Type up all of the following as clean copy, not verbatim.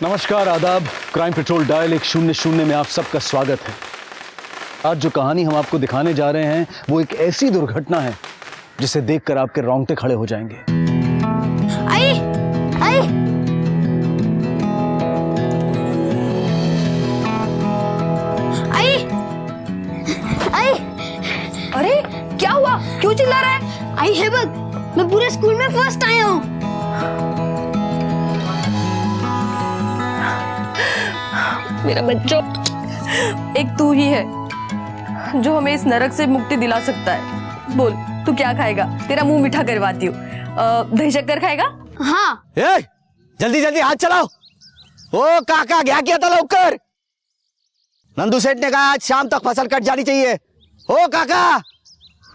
नमस्कार, आदाब। Crime petrol dial 100 में आप सबका स्वागत है। आज जो कहानी हम आपको दिखाने जा रहे हैं वो एक ऐसी दुर्घटना है जिसे देखकर आपके रोंगटे खड़े हो जाएंगे। आई आई आई आई अरे क्या हुआ? क्यों चिल्ला रहा है? आई है बग, मैं पूरे स्कूल में फर्स्ट आया हूँ। मेरा बच्चों, एक तू ही है जो हमें इस नरक से मुक्ति दिला सकता है। बोल, तू क्या खाएगा? तेरा मुंह मीठा करवाती हूँ। दही शक्कर खाएगा? हाँ। ए, जल्दी जल्दी हाथ चलाओ। ओ काका, क्या किया था लवकर? नंदू सेठ ने कहा आज शाम तक फसल कट जानी चाहिए। ओ काका,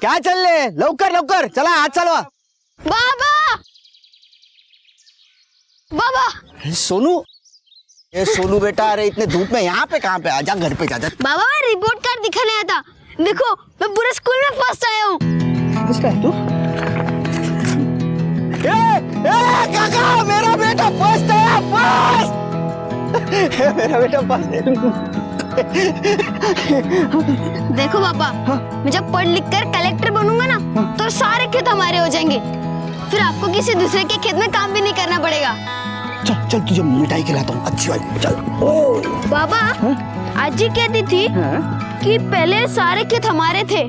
क्या चल रहे? लवकर लवकर चला, हाथ चलवा। बाबा बाबा सोनू, ये सोनू बेटा, अरे इतने धूप में यहाँ पे कहाँ पे? आजा घर पे जा। बाबा, मैं रिपोर्ट कार्ड दिखाने आया था। देखो, मैं पूरे स्कूल में फर्स्ट आया हूँ। फर्स्ट है तू? काका, मेरा बेटा फर्स्ट है, फर्स्ट। मेरा बेटा फर्स्ट है। देखो पापा, मैं जब पढ़ लिख कर कलेक्टर बनूंगा ना तो सारे खेत हमारे हो जाएंगे। फिर आपको किसी दूसरे के खेत में काम भी नहीं करना पड़ेगा। चल चल, तुझे मिठाई खिलाता हूँ अच्छी वाली। चल। बाबा, आज जी कहती थी कि पहले सारे खेत हमारे थे।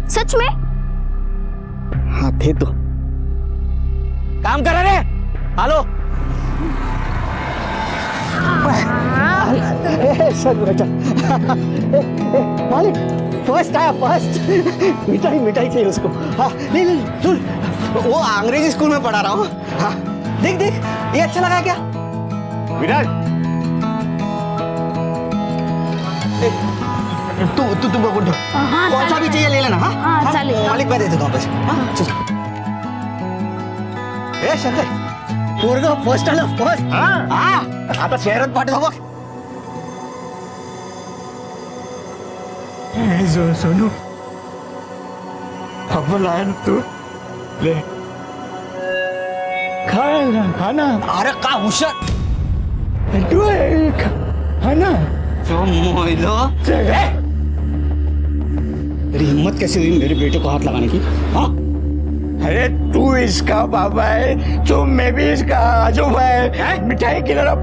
सच में? हाँ थे तो। काम कर रहे? हेलो। सच बेटा। मालिक फर्स्ट आया, फर्स्ट। मिठाई मिठाई चाहिए उसको। हाँ, नहीं नहीं सुन, वो अंग्रेजी स्कूल में पढ़ा रहा हूँ। हाँ, देख देख, ये अच्छा लगा क्या? विराट, तू बोल। हाँ, कौन सा भी चाहिए ले लेना। हाँ चलेगा। मालिक मैं दे देता हूँ पैसे। ए शंकर, पोरगा फर्स्ट आलं, फर्स्ट। हाँ, आता शहरात पाठवतो बघ। सोनू, आपण आहे ना तू, ले खाना। अरे का हुशार तू खाना। तेरी हिम्मत कैसे हुई मेरे बेटे को हाथ लगाने की? हाँ, अरे तू इसका बाबा है तो मैं भी इसका आजोबा है। मिठाई खिलाना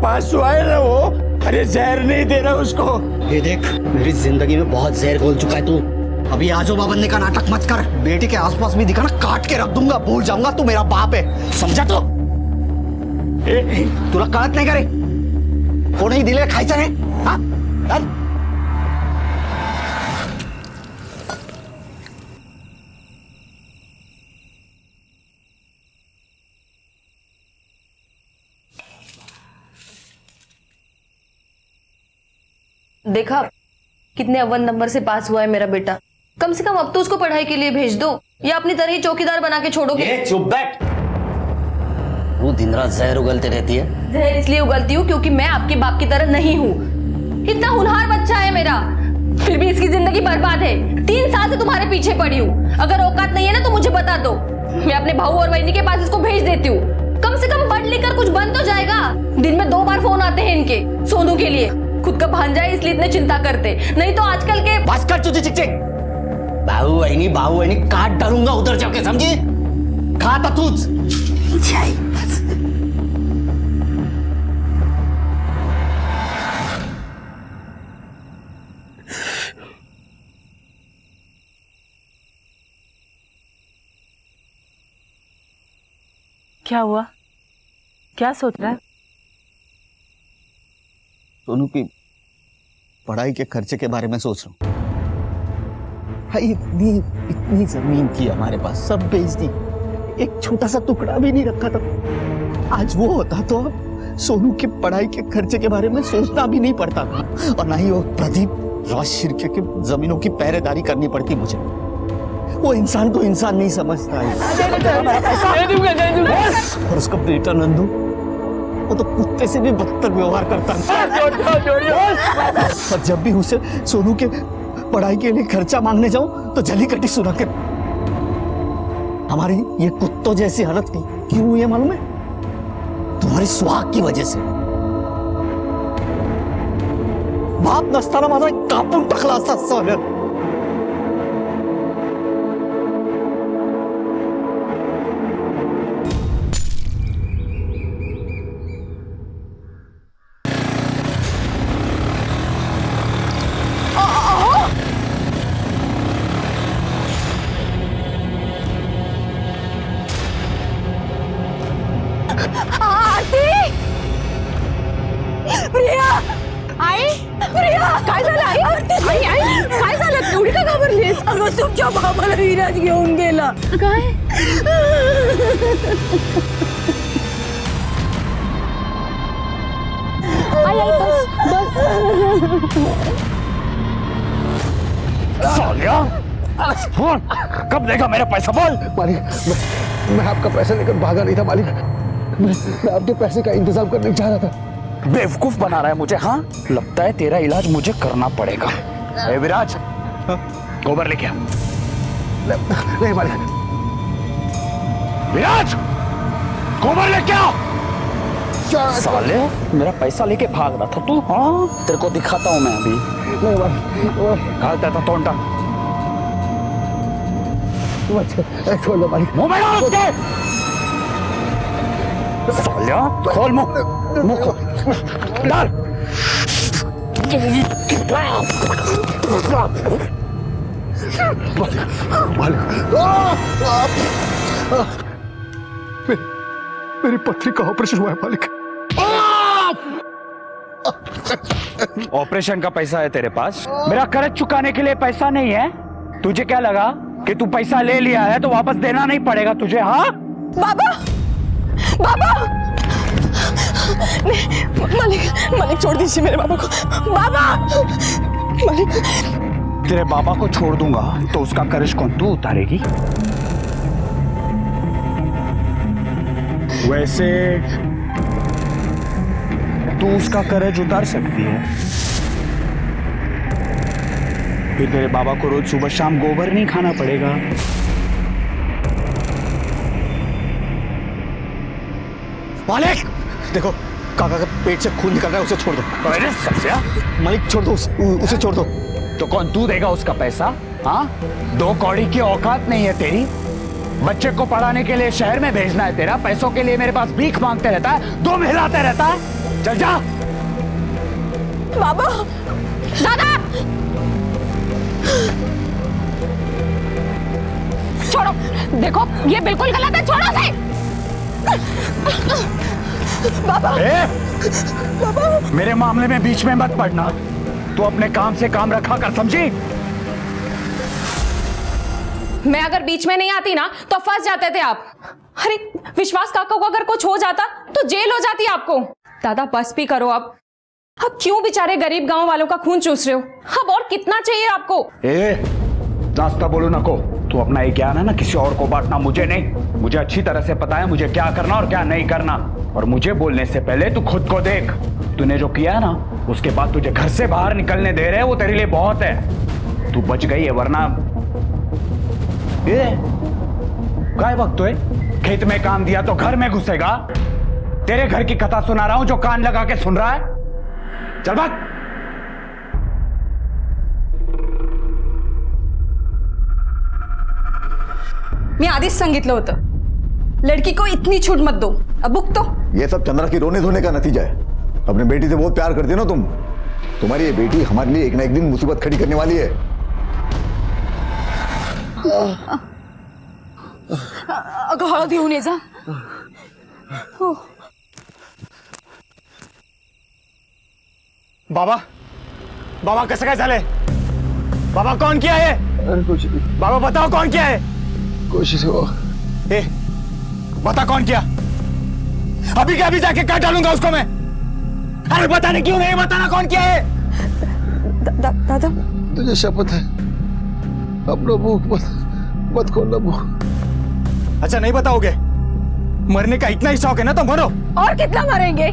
पास हुआ है ना वो। अरे जहर नहीं दे रहा उसको। ये देख, मेरी जिंदगी में बहुत जहर घोल चुका है तू। अभी आजोबा बनने का नाटक मत कर। बेटे के आसपास भी दिखा ना, काट के रख दूंगा। भूल जाऊंगा तू मेरा बाप है, समझा? तो तुला कळत नाही का रे? कोणी दिले खायचं नाही? हाँ? चल। देखा कितने अव्वल नंबर से पास हुआ है मेरा बेटा। कम से कम अब तो उसको पढ़ाई के लिए भेज दो, या अपनी तरह ही चौकीदार बना के छोड़ोगे? ये चुप बैठ। वो दिन रात जहर उगलते रहती है। जहर इसलिए उगलती हूँ क्योंकि मैं आपके बाप की तरह नहीं हूँ। इतना होनहार बच्चा है मेरा, फिर भी इसकी जिंदगी बर्बाद है। 3 साल से तुम्हारे पीछे पड़ी हूँ। अगर औकात नहीं है ना तो मुझे बता दो, मैं अपने भाऊ और बहनी के पास इसको भेज देती हूँ। कम से कम पढ़ लिख कर कुछ बन तो जाएगा। दिन में 2 बार फोन आते हैं इनके, सोनू के लिए। खुद का भांजा है इसलिए इतने चिंता करते, नहीं तो आजकल के। बस कर तुझे चिक-चिक। बाहू बहनी काट डालूंगा उधर जाके, समझी? खाता तूच। क्या हुआ? क्या सोच रहा है? सोनू की पढ़ाई के खर्चे के बारे में सोच रहा हूँ। भाई, इतनी जमीन थी हमारे पास, सब बेच दी। एक छोटा सा टुकड़ा भी नहीं रखा था। आज वो होता तो सोनू के पढ़ाई के खर्चे के बारे में सोचना भी नहीं पड़ता था, और ना ही वो प्रदीप राज शिर्के की जमीनों की पहरेदारी करनी पड़ती मुझे। वो इंसान तो इंसान नहीं समझता है। और उसका बेटा नंदू, वो तो कुत्ते से भी बदतर व्यवहार करता है। और जब भी उसे सोनू के पढ़ाई के लिए खर्चा मांगने जाऊं तो जली कटी सुना के। हमारी ये कुत्तों जैसी हालत क्यों हुई है मालूम है? तुम्हारी सुहाग की वजह से। बाप नसताना माझा कापून टाकला असता सोनं. आई प्रिया काय झालं आई आई आई काय झालं एवढी का घाबरलीस अगं तुमच्या बाबाला विराज घेऊन गेला काय आई आई बस सालिया फोन कब देगा मेरा पैसा बोल. मालिक मैं आपका पैसा लेकर भागा नहीं था मालिक. मैं आपके पैसे का इंतजाम करने जा रहा था. बेवकूफ बना रहा है मुझे. हाँ लगता है तेरा इलाज मुझे करना पड़ेगा. ए विराज गोबर लेके आ. नहीं मालिक. विराज गोबर लेके आ. साले मेरा पैसा लेके भाग रहा था तू. हाँ तेरे को दिखाता हूँ मैं अभी. नहीं मालिक. घालता था तोंडा छोड़ दो मालिक. मुंह में डाल उसके. सालिया खोल मुंह. मुंह खोल डाल. मेरी पथरी का ऑपरेशन हुआ है मालिक. ऑपरेशन का पैसा है तेरे पास. मेरा कर्ज चुकाने के लिए पैसा नहीं है. तुझे क्या लगा कि तू पैसा ले लिया है तो वापस देना नहीं पड़ेगा तुझे. हाँ बाबा बाबा मालिक मालिक छोड़ दीजिए मेरे बाबा को. बाबा मालिक तेरे बाबा को छोड़ दूंगा तो उसका कर्ज कौन तू उतारेगी. वैसे तू उसका कर्ज उतार सकती है. फिर तेरे बाबा को रोज सुबह शाम गोबर नहीं खाना पड़ेगा. मालिक देखो काका के पेट से खून निकल रहा है, उसे छोड़ दो. अरे सत्या मालिक छोड़ दो उसे छोड़ दो. तो कौन तू देगा उसका पैसा. हाँ 2 कौड़ी की औकात नहीं है तेरी. बच्चे को पढ़ाने के लिए शहर में भेजना है तेरा. पैसों के लिए मेरे पास भीख मांगते रहता है. 2 हिलाते रहता है. चल जा. बाबा दादा छोड़ो. देखो ये बिल्कुल गलत है. छोड़ो से. बाबा बाबा मेरे मामले में बीच में मत पड़ना. तू अपने काम से काम रखा कर. समझी. मैं अगर बीच में नहीं आती ना तो फंस जाते थे आप. अरे विश्वास काका को अगर कुछ हो जाता तो जेल हो जाती आपको. दादा बस भी करो अब क्यों बेचारे गरीब गांव वालों का खून चूस रहे हो. अब और कितना चाहिए आपको. नाश्ता बोलो ना को. तू अपना ये ज्ञान है ना किसी और को बांटना. मुझे नहीं. मुझे अच्छी तरह से पता है मुझे क्या करना और क्या नहीं करना. और मुझे बोलने से पहले तू खुद को देख. तूने जो किया है ना उसके बाद तुझे घर से बाहर निकलने दे रहे वो तेरे लिए बहुत है. तू बच गई है वरना काय वक्त है. खेत में काम दिया तो घर में घुसेगा. तेरे घर की कथा सुना रहा हूं जो कान लगा के सुन रहा है. चल भाग. मी आधीच सांगितलं होतं लड़की को इतनी छूट मत दो. अब बुक तो. ये सब चंद्रा की रोने धोने का नतीजा है. अपनी बेटी से बहुत प्यार करती हो ना तुम. तुम्हारी ये बेटी हमारे लिए एक ना एक दिन मुसीबत खड़ी करने वाली है. अगं हळद घेऊन ये जा. बाबा बाबा कसं काय झालंय. बाबा कौन किया है. बाबा बताओ कौन किया है. कोशिश हो. बता कौन किया. अभी के अभी जाके काट डालूंगा उसको मैं. अरे बताने क्यों नहीं. बताना कौन किया है. दादा तुझे शपथ है अपना मुंह मत खोलना मुंह. अच्छा नहीं बताओगे. मरने का इतना ही शौक है ना तो मरो. और कितना मरेंगे.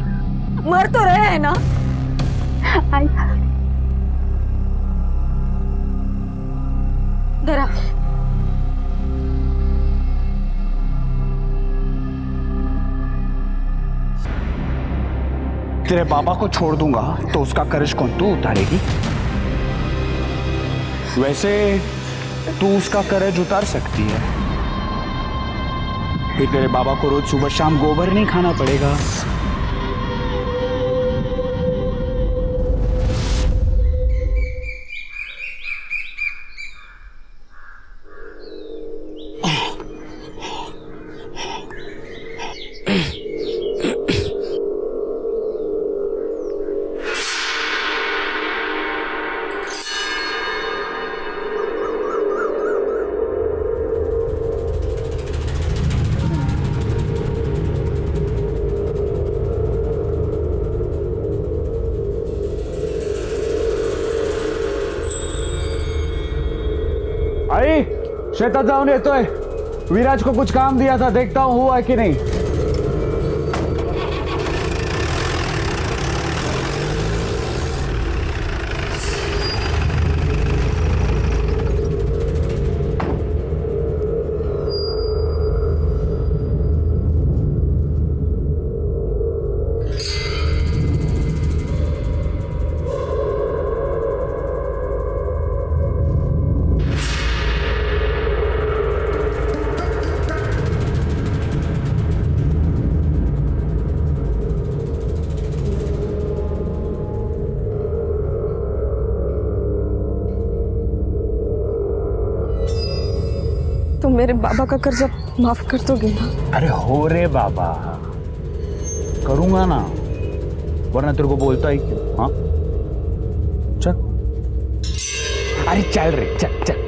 मर तो रहे हैं ना. धरा. तेरे बाबा को छोड़ दूंगा तो उसका कर्ज कौन तू उतारेगी? वैसे तू उसका कर्ज उतार सकती है, फिर तेरे बाबा को रोज सुबह शाम गोबर नहीं खाना पड़ेगा। आई, शेतात जाऊन येतोय। विराज को कुछ काम दिया था, देखता हूं हुआ कि नहीं। तुम मेरे बाबा का कर्जा माफ कर दोगे ना? अरे हो रे बाबा, करूंगा ना, वरना तेरे को बोलता ही क्यों? हाँ चल, अरे चल रे, चल चल।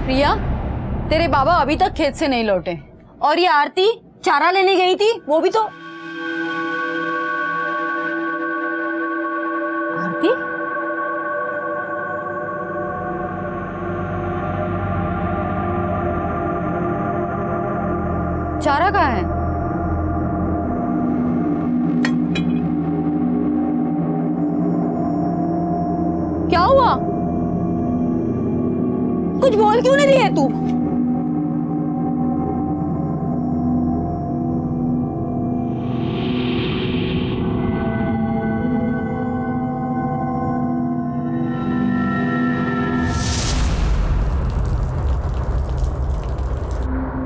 प्रिया, तेरे बाबा अभी तक खेत से नहीं लौटे, और ये आरती चारा लेने गई थी, वो भी तो। आरती, चारा कहाँ है? क्या हुआ? कुछ बोल क्यों नहीं रही है तू?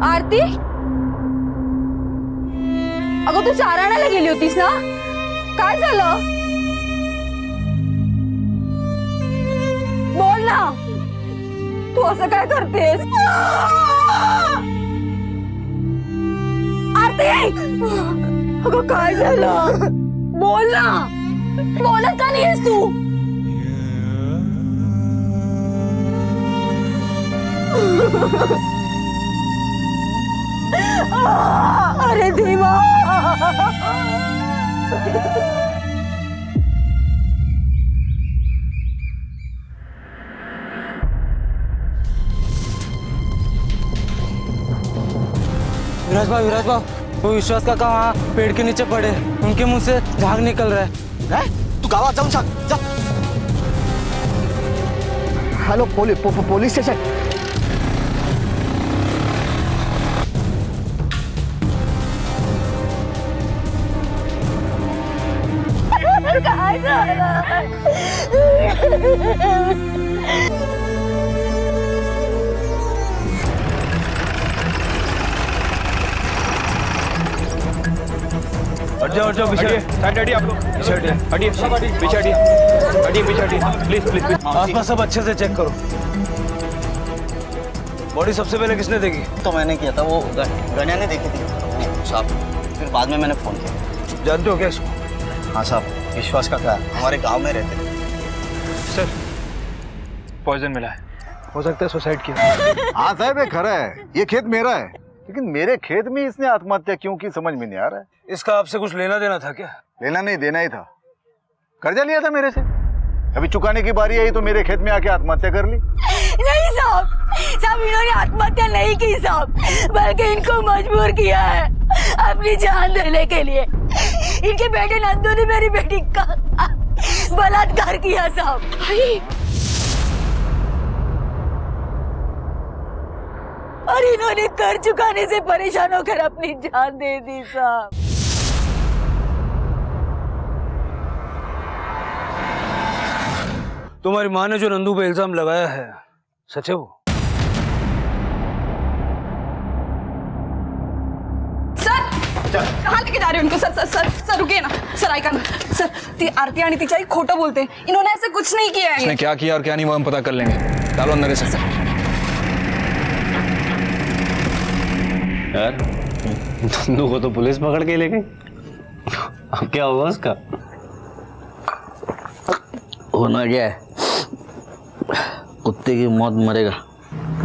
आरती, अगं तू चारा आणायला गेली होतीस ना? काय झालं? बोल ना, तू असं काय करतेस? आरती, अगं काय झालं? बोल ना, बोलत का नाहीस तू? अरे देवा, विराज भाऊ वो विश्वास का वहाँ पेड़ के नीचे पड़े, उनके मुंह से झाग निकल रहा है। तू गावात जाऊन सांग जा। Hello police station. हट जाओ पीछे साइड हटिए आप लोग पीछे हटिए पीछे हटिए प्लीज प्लीज आसपास सब अच्छे से चेक करो। बॉडी सबसे पहले किसने देखी? तो मैंने किया था, वो गनिया ने देखी थी साहब, फिर बाद में मैंने फोन किया। जानते हो क्या इसको? हाँ साहब, विश्वास का क्या, हमारे गांव में रहते थे। सर पॉइजन मिला है, हो सकता है सुसाइड किया। हाँ साहब, ये खरा है, ये खेत मेरा है, लेकिन मेरे खेत में इसने आत्महत्या क्यों की समझ में नहीं आ रहा है। इसका आपसे कुछ लेना देना था क्या? लेना नहीं देना ही था, कर्जा लिया था मेरे से, अभी चुकाने की बारी आई तो मेरे खेत में आके आत्महत्या कर ली। नहीं साहब, साहब इन्होंने आत्महत्या नहीं की साहब, बल्कि इनको मजबूर किया है अपनी जान देने के लिए। इनके बेटे नंदू ने मेरी बेटी का बलात्कार किया साहब। और इन्होंने कर चुकाने से परेशान होकर अपनी जान दे दी साहब। तुम्हारी माँ ने जो नंदू पे इल्जाम लगाया है, सच है वो? कहाँ लेके जा रहे हो उनको? सर रुकिए ना सर, ऐका ना सर, ती आरती आणि तिची आई खोटं बोलते, इन्होंने ऐसे कुछ नहीं किया है। इसने क्या किया और क्या नहीं वो हम पता कर लेंगे। डालो अंदर सर। यार नंदू को तो पुलिस पकड़ के ले गई, अब क्या हुआ उसका? होना क्या है, कुत्ते की मौत मरेगा।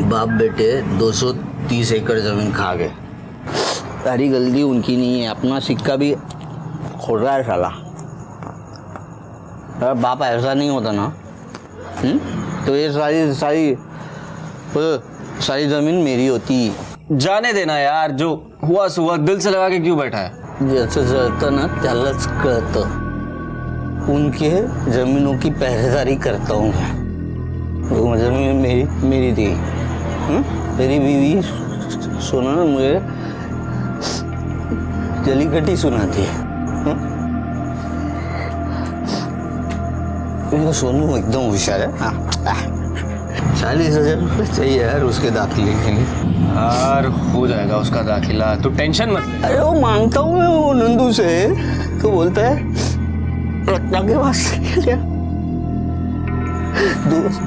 बाप बेटे 230 एकड़ जमीन खा गए, सारी गलती उनकी नहीं है, अपना सिक्का भी खोल रहा है साला। अगर बाप ऐसा नहीं होता ना तो ये सारी जमीन मेरी होती। जाने देना यार, जो हुआ सुआ, दिल से लगा के क्यों बैठा है? जैसे जळतं ना त्यालाच कळतं। उनके जमीनों की पहरेदारी करता हूँ मैं, वो जमीन मेरी थी। मेरी बीवी सुना ना मुझे जलीकट्टी सुनाती है। मेरा सोनू एकदम होशियार है। 40,000 रुपये चाहिए यार उसके दाखिले के लिए। यार हो जाएगा उसका दाखिला, तू टेंशन मत ले। अरे वो मांगता हूँ मैं वो नंदू से, तो बोलता है रत्ना के पास क्या।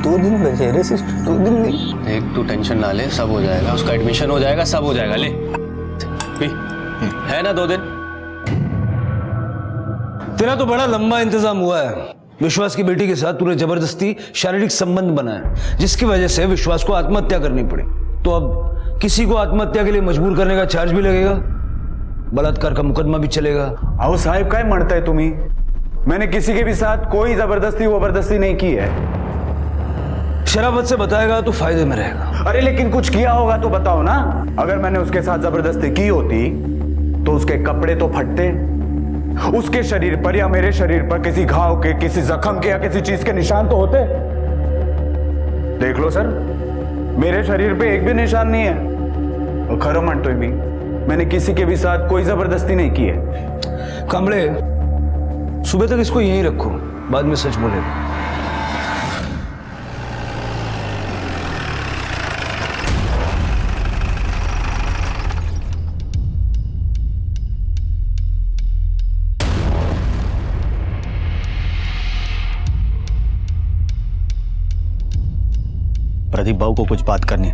दो दिन बचे रे सिर्फ, 2 दिन नहीं। देख तू टेंशन ना ले, सब हो जाएगा, उसका एडमिशन हो जाएगा, सब हो जाएगा। ले पी, है ना 2 दिन। तेरा तो बड़ा लंबा इंतजाम हुआ है। विश्वास की बेटी के साथ तूने जबरदस्ती शारीरिक संबंध बनाया, जिसकी वजह से विश्वास को आत्महत्या करनी पड़ी। तो अब किसी को आत्महत्या के लिए मजबूर करने का चार्ज भी लगेगा, बलात्कार का मुकदमा भी चलेगा। आओ साहब, काय म्हणताय तुम्ही? मैंने किसी के भी साथ कोई जबरदस्ती नहीं की है। शराफत से बताएगा तो फायदे में रहेगा। अरे लेकिन कुछ किया होगा तो बताओ ना। अगर मैंने उसके साथ जबरदस्ती की होती तो उसके कपड़े तो फटते, उसके शरीर पर या मेरे शरीर पर किसी घाव के, किसी जख्म के या किसी चीज के निशान तो होते। देख लो सर, मेरे शरीर पे एक भी निशान नहीं है। और खरो म्हणतोय मी, मैंने किसी के भी साथ कोई जबरदस्ती नहीं की है। कांबळे, सुबह तक इसको यहीं रखो, बाद में सच बोलेगा। प्रदीप बाबू को कुछ बात करनी,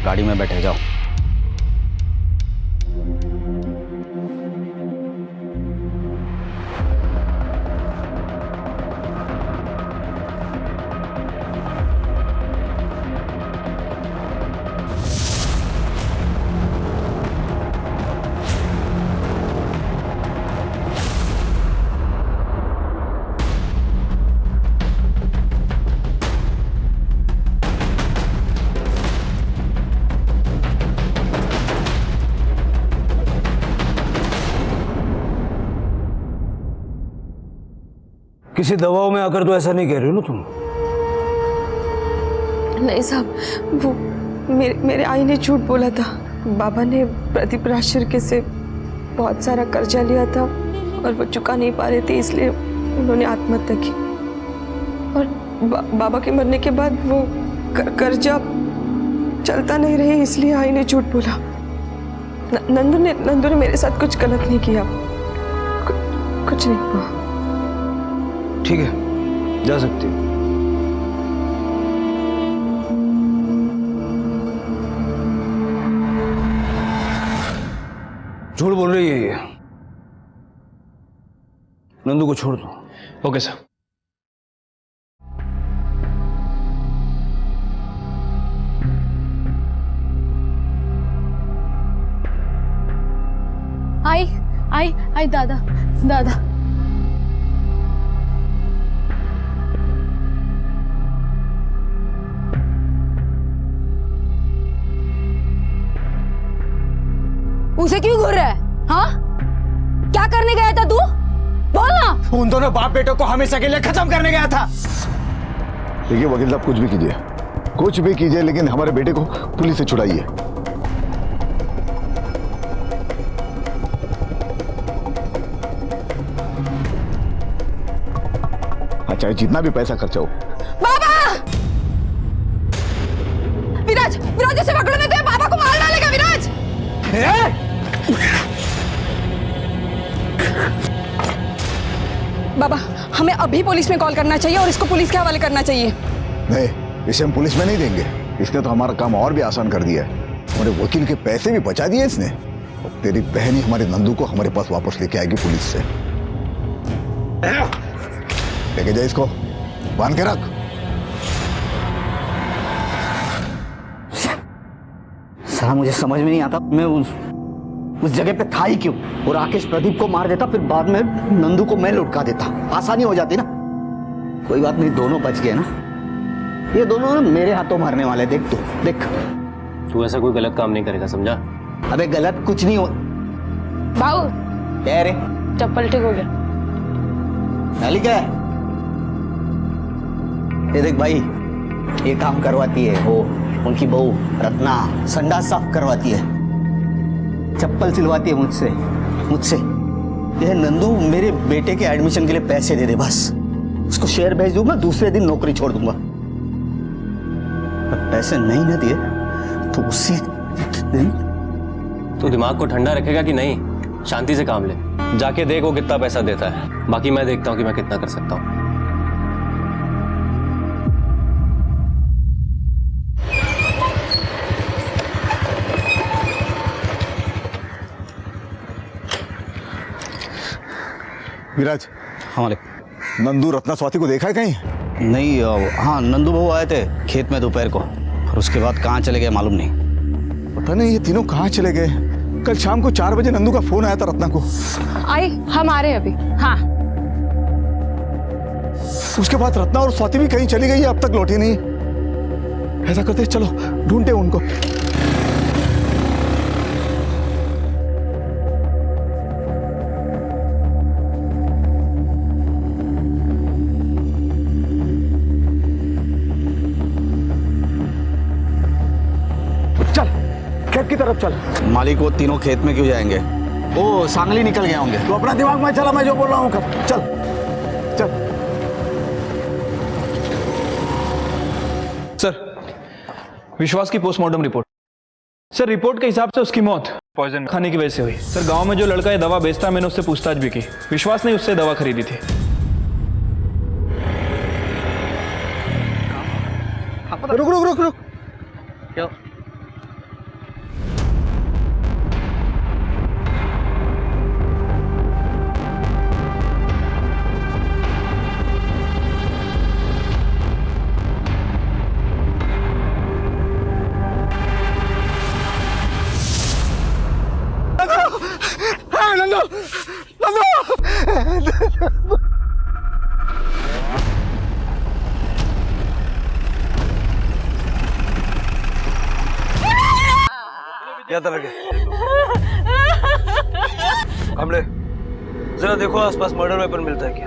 गाड़ी में बैठे जाओ। किसी दवाओं में आकर तो ऐसा नहीं कह रही हो ना तुम? नहीं साहब, वो मेरे आई ने झूठ बोला था। बाबा ने प्रदीप राजशर्के से बहुत सारा कर्जा लिया था और वो चुका नहीं पा रहे थे, इसलिए उन्होंने आत्महत्या की। और बाबा के मरने के बाद वो कर्जा चलता नहीं रहे, इसलिए आई ने झूठ बोला। नंदू ने मेरे साथ कुछ गलत नहीं किया, कुछ नहीं हुआ। ठीक है, जा सकती हो। झूठ बोल रही है ये। नंदू को छोड़ दो। Okay sir. आई दादा दादा। उसे क्यों घूर रहा है? हाँ, क्या करने गया था तू? बोल ना। उन दोनों बाप बेटों को हमेशा के लिए खत्म करने गया था। देखिए वकील साहब, कुछ भी कीजिए, लेकिन हमारे बेटे को पुलिस से छुड़ाइए। चाहे जितना भी पैसा खर्चा हो। बाबा! विराज उसे पकड़ो, नहीं तो ये बाबा को मार डालेगा। विराज! बाबा, हमें अभी पुलिस में कॉल करना चाहिए और इसको पुलिस के हवाले करना चाहिए। नहीं, इसे हम पुलिस में नहीं देंगे। इसने तो हमारा काम और भी आसान कर दिया है। हमारे वकील के पैसे भी बचा दिए इसने। और तेरी बहन ही हमारे नंदू को हमारे पास वापस लेके आएगी पुलिस से। लेके जा इसको, बांध के रख। साला मुझे समझ में नहीं आता, मैं उस जगह पे था ही क्यों? और राकेश प्रदीप को मार देता, फिर बाद में नंदू को मैं लुटका देता, आसानी हो जाती ना। कोई बात नहीं, दोनों बच गए ना। ये दोनों ना मेरे हाथों मारने वाले। देख तू ऐसा कोई गलत काम नहीं करेगा, समझा? अबे गलत कुछ नहीं हो। बाबू, क्या रे? चप्पल ठीक हो गया। नाली क्या है? ये देख भाई, ये काम करवाती है वो उनकी बहू रत्ना, संडास साफ करवाती है, चप्पल सिलवाती है मुझसे। ये नंदू मेरे बेटे के एडमिशन के लिए पैसे दे दे बस। उसको शेयर भेज दूंगा, दूसरे दिन नौकरी छोड़ दूंगा। पर पैसे नहीं ना दिए तो उसी दिन। तू दिमाग को ठंडा रखेगा कि नहीं? शांति से काम ले, जाके देख वो कितना पैसा देता है। बाकी मैं देखता हूँ कि मैं कितना कर सकता हूँ। विराज, हाँ नंदू रत्ना स्वाति को देखा है कहीं? नहीं, हाँ नंदू बहू आए थे खेत में दोपहर को, और उसके बाद कहाँ चले गए मालूम नहीं। पता नहीं ये तीनों कहाँ चले गए। कल शाम को 4 बजे नंदू का फोन आया था रत्ना को। आई, हम आ रहे हैं अभी। हाँ। उसके बाद रत्ना और स्वाति भी कहीं चली गई है, अब तक लौटी नहीं। ऐसा करते चलो ढूंढते उनको। चल खेत की तरफ चल। मालिक वो तीनों खेत में क्यों जाएंगे? वो सांगली निकल गए होंगे। तो अपना दिमाग में चला, मैं जो बोल रहा हूँ कर। चल चल। सर, विश्वास की पोस्टमार्टम रिपोर्ट। सर, रिपोर्ट के हिसाब से उसकी मौत पॉइजन खाने की वजह से हुई। सर, गांव में जो लड़का ये दवा बेचता है, मैंने उससे पूछताछ भी की। विश्वास ने उससे दवा खरीदी थी। रुक रुक रुक रुक। क्यों? नंदू, नंदू। क्या तरह के हमले, जरा देखो आसपास मर्डर वेपन मिलता है क्या?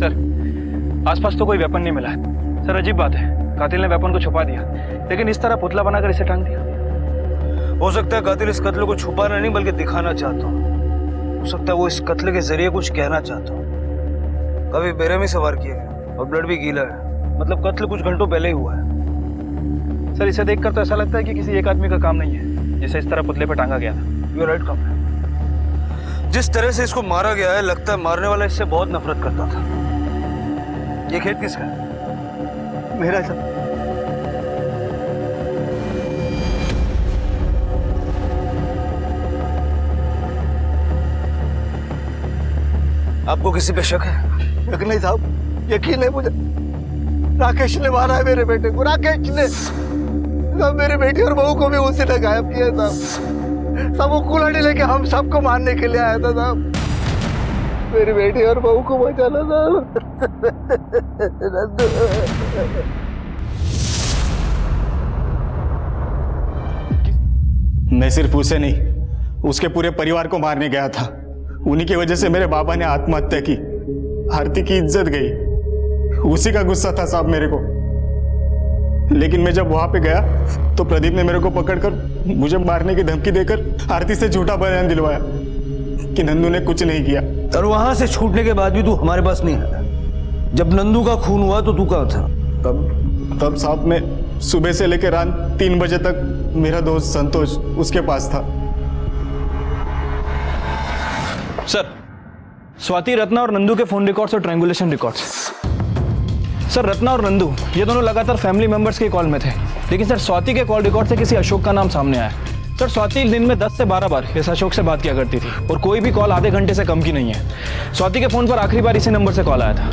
सर आसपास तो कोई वेपन नहीं मिला है। सर अजीब बात है, कातिल ने वेपन को छुपा दिया, लेकिन इस तरह पुतला बनाकर इसे टांग दिया। हो सकता है कातिल इस कत्ल को छुपाना नहीं बल्कि दिखाना चाहता हो सकता है वो इस कत्ल के जरिए कुछ कहना चाहता हो। काफी बेरहमी से वार किया गया और ब्लड भी गीला है, मतलब कत्ल कुछ घंटों पहले ही हुआ है। सर इसे देखकर तो ऐसा लगता है कि किसी एक आदमी का काम नहीं है जिसे इस तरह पुतले पे टांगा गया था। यू राइट कम। जिस तरह से इसको मारा गया है लगता है मारने वाला इससे बहुत नफरत करता था। ये खेत किसका है? मेरा सब आपको किसी पे शक है? शक नहीं साहब, यकीन है मुझे। राकेश ने मारा है मेरे बेटे को, राकेश ने। साहब मेरी बेटी और बहू को भी उसी ने गायब किया साहब। सब वो कुल्हाड़ी लेके हम सबको मारने के लिए आया था साहब। मेरी बेटी और बहू को बचाना साहब। मैं सिर्फ उसे नहीं, उसके पूरे परिवार को मारने गया था। उन्हीं की वजह से मेरे बाबा ने आत्महत्या की। आरती की इज्जत गई, उसी का गुस्सा था साहब मेरे को। लेकिन मैं जब वहां पे गया तो प्रदीप ने मेरे को पकड़कर मुझे मारने की धमकी देकर आरती से झूठा बयान दिलवाया कि नंदू ने कुछ नहीं किया। और वहां से छूटने के बाद भी तू हमारे पास नहीं आया। जब नंदू का खून हुआ तो तू कहाँ था? तब साहब मैं सुबह से लेकर रात 3 बजे तक मेरा दोस्त संतोष उसके पास था। सर स्वाति, रत्ना और नंदू के फोन रिकॉर्ड्स और ट्रायंगुलेशन रिकॉर्ड्स। सर रत्ना और नंदू ये दोनों लगातार फैमिली मेंबर्स के कॉल में थे, लेकिन सर स्वाति के कॉल रिकॉर्ड से किसी अशोक का नाम सामने आया। सर स्वाति दिन में 10 से 12 बार इस अशोक से बात किया करती थी और कोई भी कॉल आधे घंटे से कम की नहीं है। स्वाति के फोन पर आखिरी बार इसी नंबर से कॉल आया था।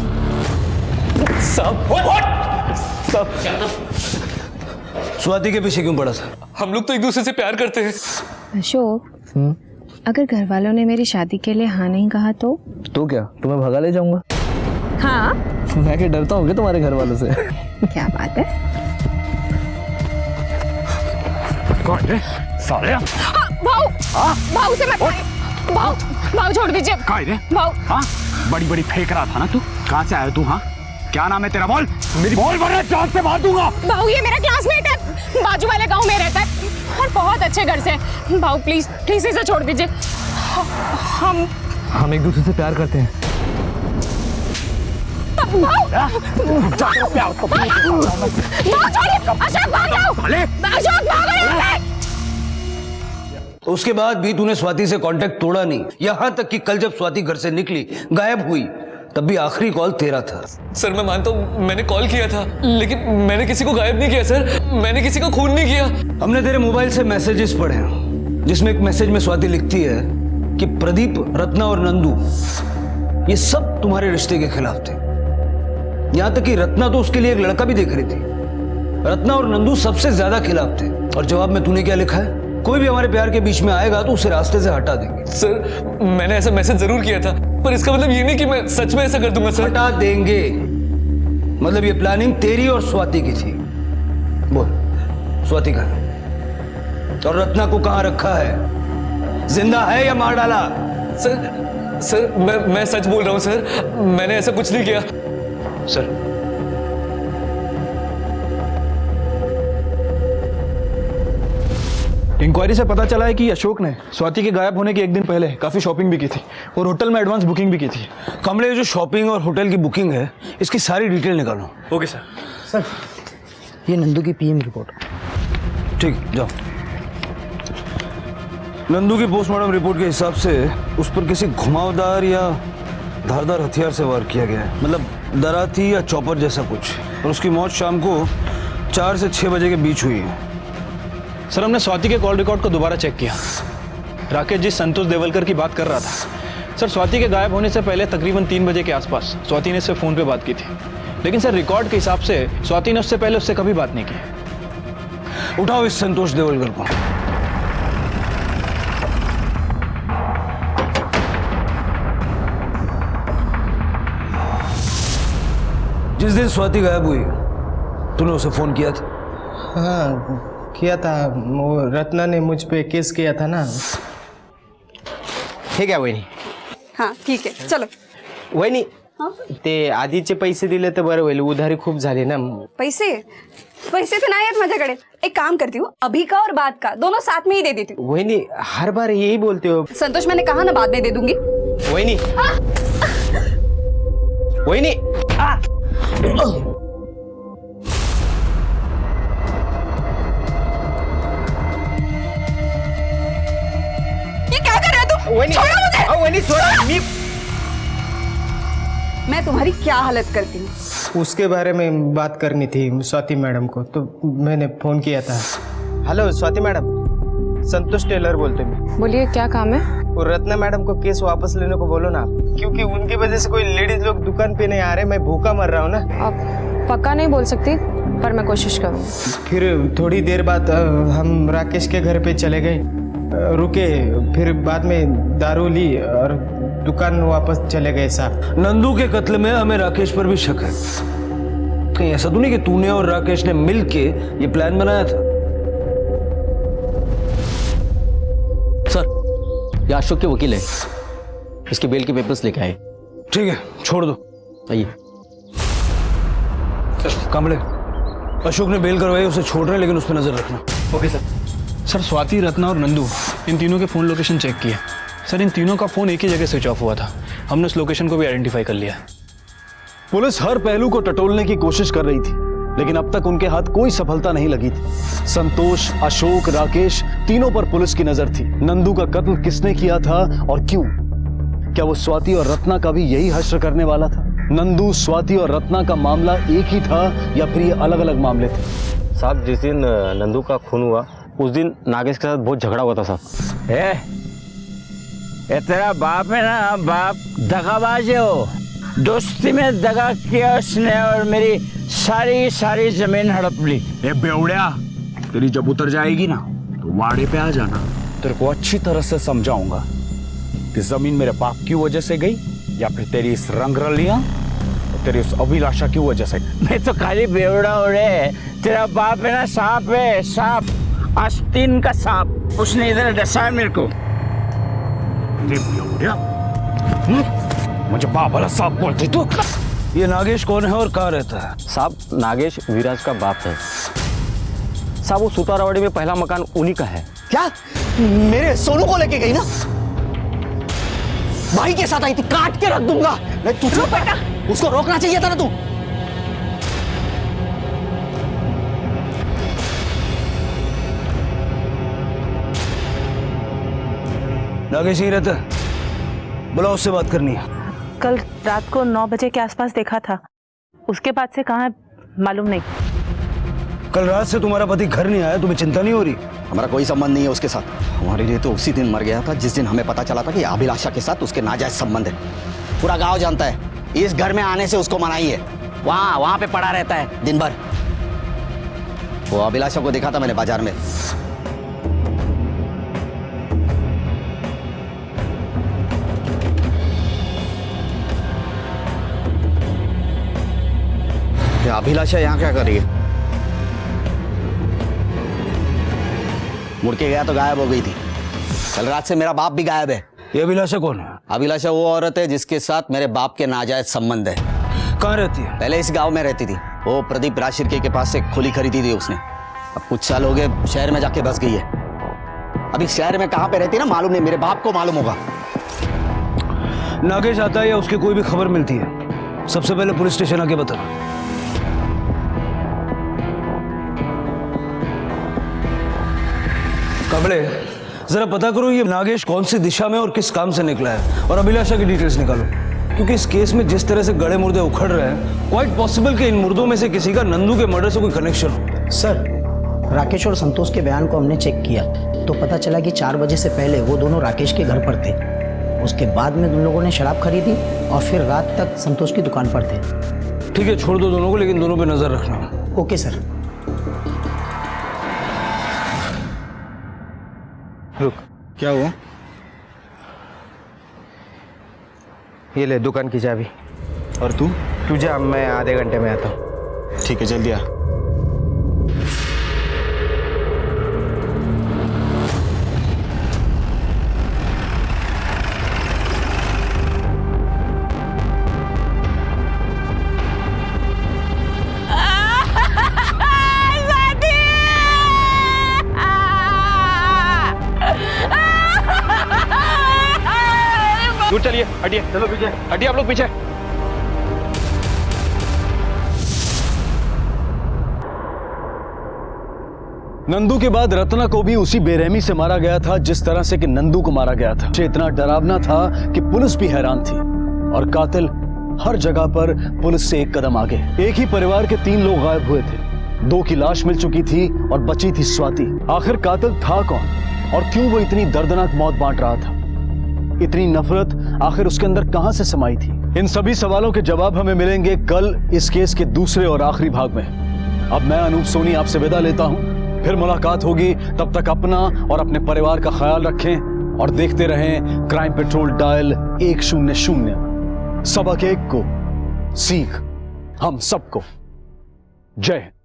स्वाति के पीछे क्यों पड़ा था? हम लोग तो एक दूसरे से प्यार करते हैं। अशोक, अगर घर वालों ने मेरी शादी के लिए हाँ नहीं कहा तो क्या तुम्हें भगा ले जाऊंगा? हाँ, मैं क्या डरता हूँ क्या तुम्हारे घर वालों से? क्या बात है? साले भाऊ से मत भाऊ छोड़ दीजिए। भाऊ बड़ी बड़ी फेंक रहा था ना तू। कहाँ से आया तू? हाँ क्या नाम है तेरा? बोल मेरी बोल, वरना जान से मार दूंगा। भाऊ ये मेरा क्लासमेट है, बाजू वाले गांव में रहता है और बहुत अच्छे घर से। भाऊ प्लीज इसे छोड़ दीजिए। हम एक दूसरे से प्यार करते हैं। उसके बाद भी तूने स्वाति से कांटेक्ट तोड़ा नहीं, यहां तक कि कल जब स्वाति घर से निकली गायब हुई तब भी आखिरी कॉल तेरा था। सर मैं मानता हूँ मैंने कॉल किया था, लेकिन मैंने किसी को गायब नहीं किया सर। मैंने किसी को खून नहीं किया। हमने तेरे मोबाइल से मैसेजेस पढ़े जिसमें एक मैसेज में स्वाति लिखती है कि प्रदीप, रत्ना और नंदू ये सब तुम्हारे रिश्ते के खिलाफ थे। यहां तक कि रत्ना तो उसके लिए एक लड़का भी देख रही थी। रत्ना और नंदू सबसे ज्यादा खिलाफ थे। और जवाब में तूने क्या लिखा है? कोई भी हमारे प्यार के बीच में आएगा तो उसे रास्ते से हटा देंगे। सर मैंने ऐसा मैसेज जरूर किया था, पर इसका मतलब ये नहीं कि मैं सच में ऐसा कर दूंगा सर। हटा देंगे मतलब ये प्लानिंग तेरी और स्वाति की थी। बोल स्वाति कहाँ है? और रत्ना को कहाँ रखा है? जिंदा है या मार डाला? सर मैं सच बोल रहा हूँ सर। मैंने ऐसा कुछ नहीं किया सर। इंक्वायरी से पता चला है कि अशोक ने स्वाति के गायब होने के एक दिन पहले काफी शॉपिंग भी की थी और होटल में एडवांस बुकिंग भी की थी। कमले, जो शॉपिंग और होटल की बुकिंग है इसकी सारी डिटेल निकालो। Okay sir. सर ये नंदू की पीएम रिपोर्ट। ठीक, जाओ। नंदू की पोस्टमार्टम रिपोर्ट के हिसाब से उस पर किसी घुमावदार या धारदार हथियार से वार किया गया है, मतलब दराती या चॉपर जैसा कुछ। और उसकी मौत शाम को 4 से 6 बजे के बीच हुई है। सर हमने स्वाति के कॉल रिकॉर्ड को दोबारा चेक किया। राकेश जी संतोष देवलकर की बात कर रहा था। सर स्वाति के गायब होने से पहले तकरीबन 3 बजे के आसपास स्वाति ने इससे फोन पे बात की थी, लेकिन सर रिकॉर्ड के हिसाब से स्वाति ने उससे पहले उससे कभी बात नहीं की। उठाओ इस संतोष देवलकर को। जिस दिन स्वाति गायब हुई तूने उसे फोन किया था? हाँ किया था, वो रत्ना ने मुझ पे केस किया था ना। ठीक है वही नहीं। हाँ ठीक है चलो। वही नहीं, ते आधीचे पैसे दिले तर बरं होईल, उधारी खूप झाली ना. पैसे पैसे तो नहीं है माझ्याकडे. एक काम करती हूँ, अभी का और बाद का दोनों साथ में ही दे देती हूँ. वहिनी हर बार यही बोलते हो. संतोष, मैंने कहा ना बाद में दे दूंगी. वहिनी वहिनी ये क्या कर रहे हो तुम? वहिनी छोड़ो मुझे. वहिनी छोड़ा. मी मैं तुम्हारी क्या हालत करती हूँ. उसके बारे में बात करनी थी स्वाति मैडम को, तो मैंने फोन किया था. हेलो स्वाति मैडम, संतोष टेलर बोलते मैं. बोलिए क्या काम है? वो रत्ना मैडम को केस वापस लेने को बोलो ना, क्योंकि उनकी वजह से कोई लेडीज लोग दुकान पे नहीं आ रहे. मैं भूखा मर रहा हूँ ना. अब पक्का नहीं बोल सकती, पर मैं कोशिश करूँ. फिर थोड़ी देर बाद हम राकेश के घर पे चले गए, रुके, फिर बाद में दारू ली और दुकान वापस चले गए साहब. नंदू के कत्ल में हमें राकेश पर भी शक है. कहीं ऐसा तो नहीं कि तूने और राकेश ने मिलके ये प्लान बनाया था? सर, ये अशोक के वकील है, इसके बेल के पेपर्स लेके आए. ठीक है, छोड़ दो. आइए. कांबले, अशोक ने बेल करवाई, उसे छोड़ रहे हैं, लेकिन उस पर नजर रखना. Okay sir. Sir, Swati, Ratna और नंदू, इन तीनों के फ़ोन लोकेशन चेक किए. सर, इन तीनों का फ़ोन एक ही जगह स्विच ऑफ हुआ था. हमने उस लोकेशन को भी आइडेंटिफाई कर लिया. पुलिस हर पहलू को टटोलने की कोशिश कर रही थी, लेकिन अब तक उनके हाथ कोई सफलता नहीं लगी थी. संतोष, अशोक, राकेश, तीनों पर पुलिस की नजर थी. नंदू का कत्ल किसने किया था और क्यों? क्या वो स्वाति और रत्ना का भी यही हश्र करने वाला था? नंदू, स्वाति और रत्ना का मामला एक ही था या फिर ये अलग अलग मामले थे? साहब, जिस दिन नंदू का खून हुआ उस दिन नागेश के साथ बहुत झगड़ा हुआ था साहब. ये तेरा बाप है ना, बाप दगाबाज है. हो दोस्ती में दगा किया उसने और मेरी सारी जमीन हड़प ली. ए बेवड़िया, तेरी जब उतर जाएगी ना तो वाड़े पे आ जाना. तेरे को अच्छी तरह से समझाऊंगा कि जमीन मेरे बाप की वजह से गई या फिर तेरी इस रंगरलियां और तेरी उस अभिलाषा की वजह से. मैं तो खाली बेवड़ा हो रे. तेरा बाप है ना सांप है, सांप, आस्तीन का सांप. उसने इधर डसा है मेरे को. मुझे बाप वाला सांप बोलती तू. ये नागेश कौन है और कहाँ रहता है? साहब, नागेश विराज का बाप है साहब. वो सुतारावाड़ी में पहला मकान उन्हीं का है. क्या मेरे सोनू को लेके गई ना? भाई के साथ आई थी, काट के रख दूंगा. मैं तुझे बेटा उसको रोकना चाहिए था ना तू. नागेश यही रहता है? बुलाओ, उससे बात करनी है. कल रात को 9 बजे के आसपास देखा था, उसके बाद से कहाँ मालूम नहीं. कल रात से तुम्हारा पति घर नहीं आया, तुम्हें चिंता नहीं हो रही? हमारा कोई संबंध नहीं है उसके साथ. हमारे लिए तो उसी दिन मर गया था जिस दिन हमें पता चला था कि अभिलाषा के साथ उसके नाजायज संबंध है. पूरा गांव जानता है. इस घर में आने से उसको मनाही है. वहां पे पड़ा रहता है दिन भर. वो अभिलाषा को देखा था मैंने बाजार में. अभिलाषा यहाँ क्या कर रही है? मुड़ के गया तो गायब हो गई थी. कल रात से मेरा बाप भी गायब है. ये अभिलाषा कौन है? अभिलाषा वो औरत है जिसके साथ मेरे बाप के नाजायज संबंध है. कहाँ रहती है? पहले इस गांव में रहती थी. वो प्रदीप राजशिर्के के पास से खुली खरीदी थी उसने. अब कुछ साल हो गए शहर में जाके बस गई है. अभी शहर में कहाँ पे रहती है ना मालूम नहीं. मेरे बाप को मालूम होगा. नागेश आता है या उसकी कोई भी खबर मिलती है, सबसे पहले पुलिस स्टेशन आके बता. काबले, जरा पता करो ये नागेश कौन सी दिशा में और किस काम से निकला है, और अभिलाषा की डिटेल्स निकालो. क्योंकि इस केस में जिस तरह से गड़े मुर्दे उखड़ रहे हैं, क्वाइट पॉसिबल कि इन मुर्दों में से किसी का नंदू के मर्डर से कोई कनेक्शन हो. सर, राकेश और संतोष के बयान को हमने चेक किया तो पता चला कि 4 बजे से पहले वो दोनों राकेश के घर पर थे. उसके बाद में उन लोगों ने शराब खरीदी और फिर रात तक संतोष की दुकान पर थे. ठीक है, छोड़ दो दोनों को, लेकिन दोनों पे नजर रखना. Okay sir. रुक. क्या हुआ? ये ले दुकान की चाबी. और तू जा, मैं आधे घंटे में आता हूँ. ठीक है, जल्दी आ. दूर चलिए, हटिए, चलो पीछे, हटिए आप लोग पीछे। नंदू के बाद रत्ना को भी उसी बेरहमी से मारा गया था जिस तरह से कि नंदू को मारा गया था। ये इतना डरावना था कि पुलिस भी हैरान थी और कातिल हर जगह पर पुलिस से एक कदम आगे। एक ही परिवार के 3 लोग गायब हुए थे, 2 की लाश मिल चुकी थी और बची थी स्वाति। आखिर कातिल था कौन और क्यों वो इतनी दर्दनाक मौत बांट रहा था? इतनी नफरत आखिर उसके अंदर कहां से समाई थी? इन सभी सवालों के जवाब हमें मिलेंगे कल इस केस के दूसरे और आखिरी भाग में। अब मैं अनूप सोनी आपसे विदा लेता हूं, फिर मुलाकात होगी। तब तक अपना और अपने परिवार का ख्याल रखें और देखते रहें क्राइम पेट्रोल डायल 100। सबक एक को सीख हम सबको। जय हिंद।